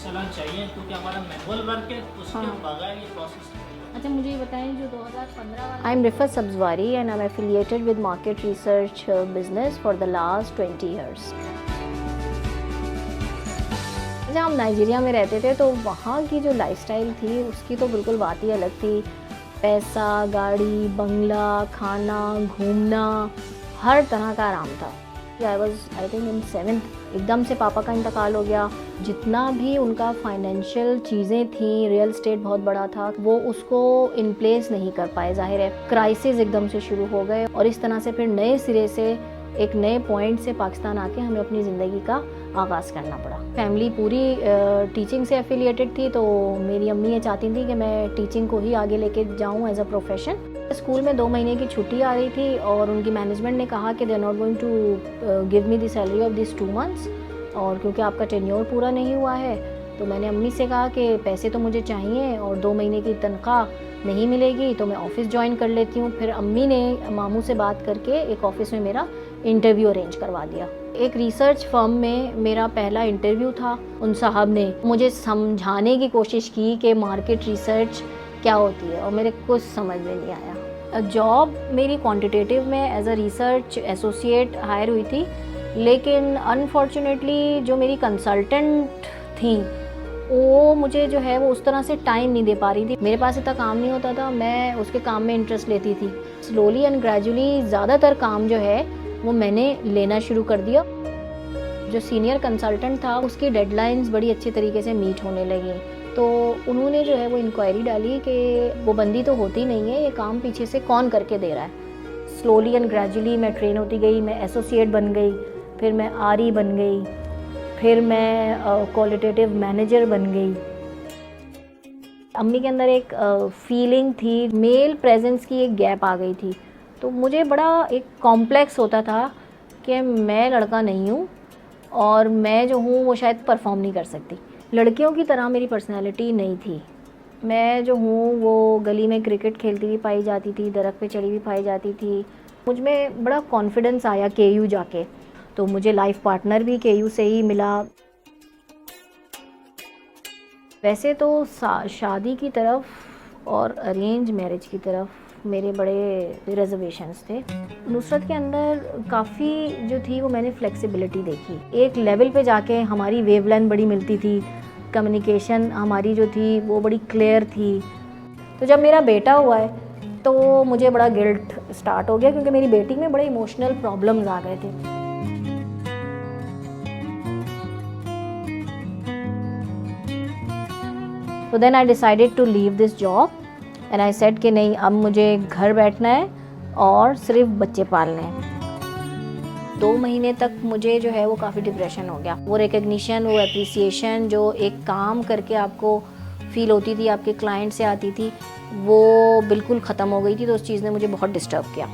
चलान चाहिए क्योंकि हमारा मैनुअल वर्क है, उसके बगैर ये प्रोसेस। अच्छा, मुझे ये बताएं जो 2015 वाला। I am Rifat Sabzwari and I am affiliated with market research business for the last 20 years. जब हम नाइजीरिया में रहते थे तो वहाँ की जो लाइफस्टाइल थी उसकी तो बिल्कुल बात ही अलग थी। पैसा, गाड़ी, बंगला, खाना, घूमना, हर तरह का आराम था। I was I think in 7th एकदम से पापा का इंतकाल हो गया। जितना भी उनका फाइनेंशियल चीज़ें थी, रियल एस्टेट बहुत बड़ा था, वो उसको इन प्लेस नहीं कर पाए। जाहिर है क्राइसिस एकदम से शुरू हो गए और इस तरह से फिर नए सिरे से एक नए पॉइंट से पाकिस्तान आके हमें अपनी ज़िंदगी का आगाज़ करना पड़ा। फैमिली पूरी टीचिंग से एफिलिएटेड थी, तो मेरी अम्मी ये चाहती थी कि मैं टीचिंग को ही आगे लेके जाऊँ एज अ प्रोफेशन। स्कूल में 2 महीने की छुट्टी आ रही थी और उनकी मैनेजमेंट ने कहा कि they are not going to give me the salary of this 2 months, और क्योंकि आपका टेन्योर पूरा नहीं हुआ है। तो मैंने अम्मी से कहा कि पैसे तो मुझे चाहिए और 2 महीने की तनख्वाह नहीं मिलेगी तो मैं ऑफ़िस ज्वाइन कर लेती हूँ। फिर अम्मी ने मामू से बात करके एक ऑफ़िस में मेरा इंटरव्यू अरेंज करवा दिया। एक रिसर्च फर्म में मेरा पहला इंटरव्यू था। उन साहब ने मुझे समझाने की कोशिश की कि मार्केट रिसर्च क्या होती है और मेरे कुछ समझ में नहीं आया। जॉब मेरी क्वांटिटेटिव में as a research associate hire हुई थी, लेकिन अनफॉर्चुनेटली जो मेरी कंसल्टेंट थी वो मुझे जो है वो उस तरह से टाइम नहीं दे पा रही थी। मेरे पास इतना काम नहीं होता था, मैं उसके काम में इंटरेस्ट लेती थी। स्लोली एंड ग्रेजुअली ज़्यादातर काम जो है वो मैंने लेना शुरू कर दिया। जो सीनियर कंसल्टेंट था उसकी डेडलाइंस बड़ी अच्छे तरीके से मीट होने लगी, तो उन्होंने जो है वो इंक्वायरी डाली कि वो बंदी तो होती नहीं है, ये काम पीछे से कौन करके दे रहा है। स्लोली एंड ग्रेजुअली मैं ट्रेन होती गई, मैं एसोसिएट बन गई, फिर मैं आरई बन गई, फिर मैं क्वालिटेटिव मैनेजर बन गई। अम्मी के अंदर एक फीलिंग थी, मेल प्रेजेंस की एक गैप आ गई थी, तो मुझे बड़ा एक कॉम्प्लेक्स होता था कि मैं लड़का नहीं हूँ और मैं जो हूँ वो शायद परफॉर्म नहीं कर सकती। लड़कियों की तरह मेरी पर्सनैलिटी नहीं थी। मैं जो हूँ वो गली में क्रिकेट खेलती हुई पाई जाती थी, दरख्त पे चढ़ी हुई पाई जाती थी। मुझ में बड़ा कॉन्फिडेंस आया केयू जाके, तो मुझे लाइफ पार्टनर भी केयू से ही मिला। वैसे तो शादी की तरफ और अरेंज मैरिज की तरफ मेरे बड़े रिजर्वेशंस थे। नुसरत के अंदर काफ़ी जो थी वो मैंने फ्लेक्सिबिलिटी देखी। एक लेवल पे जाके हमारी वेवलेंथ बड़ी मिलती थी, कम्युनिकेशन हमारी जो थी वो बड़ी क्लियर थी। तो जब मेरा बेटा हुआ है तो मुझे बड़ा गिल्ट स्टार्ट हो गया, क्योंकि मेरी बेटी में बड़े इमोशनल प्रॉब्लम्स आ गए थे। तो then I decided to leave this job and I said कि नहीं, अब मुझे घर बैठना है और सिर्फ बच्चे पालने हैं। 2 महीने तक मुझे जो है वो काफ़ी डिप्रेशन हो गया। वो रिकग्निशन, वो एप्रिसिएशन जो एक काम करके आपको फील होती थी, आपके क्लाइंट से आती थी, वो बिल्कुल ख़त्म हो गई थी। तो उस चीज़ ने मुझे बहुत डिस्टर्ब किया।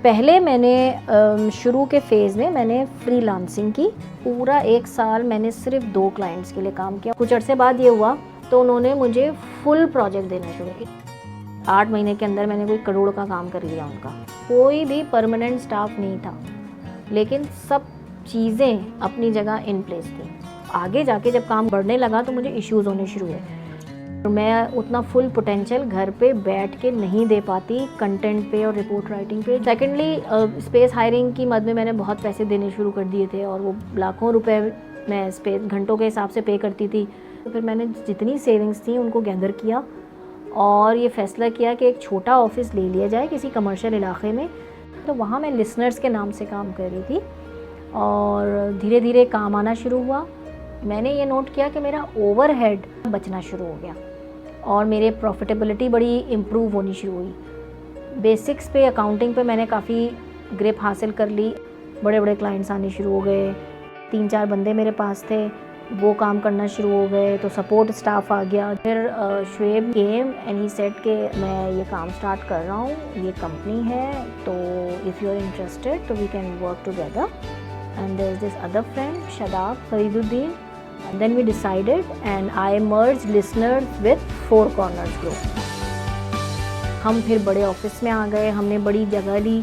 पहले मैंने शुरू के फेज़ में मैंने फ्रीलांसिंग की। पूरा 1 साल मैंने सिर्फ 2 क्लाइंट्स के लिए काम किया। कुछ अर्से बाद ये हुआ तो उन्होंने मुझे फुल प्रोजेक्ट देना शुरू किया। 8 महीने के अंदर मैंने कोई करोड़ का काम कर लिया उनका। कोई भी परमानेंट स्टाफ नहीं था, लेकिन सब चीज़ें अपनी जगह इन प्लेस थी। आगे जाके जब काम बढ़ने लगा तो मुझे इश्यूज़ होने शुरू हुए। मैं उतना फुल पोटेंशियल घर पे बैठ के नहीं दे पाती कंटेंट पे और रिपोर्ट राइटिंग पे। सेकेंडली स्पेस हायरिंग की मद में मैंने बहुत पैसे देने शुरू कर दिए थे और वो लाखों रुपए मैं स्पेस घंटों के हिसाब से पे करती थी। तो फिर मैंने जितनी सेविंग्स थी उनको गैदर किया और ये फ़ैसला किया कि एक छोटा ऑफिस ले लिया जाए किसी कमर्शियल इलाके में। तो वहाँ मैं लिसनर्स के नाम से काम कर रही थी और धीरे धीरे काम आना शुरू हुआ। मैंने ये नोट किया कि मेरा ओवरहेड बचना शुरू हो गया और मेरे प्रॉफिटेबिलिटी बड़ी इम्प्रूव होनी शुरू हुई। बेसिक्स पे, अकाउंटिंग पे मैंने काफ़ी ग्रिप हासिल कर ली। बड़े बड़े क्लाइंट्स आने शुरू हो गए। 3-4 बंदे मेरे पास थे, वो काम करना शुरू हो गए, तो सपोर्ट स्टाफ आ गया। फिर Shoaib came and he said कि मैं ये काम स्टार्ट कर रहा हूँ, ये कंपनी है, तो इफ़ यू आर इंटरेस्टेड तो we can work together. And there is this other friend Shadab Fariduddin. And then we decided and I merged listeners with Four Corners Group. हम फिर बड़े ऑफिस में आ गए, हमने बड़ी जगह ली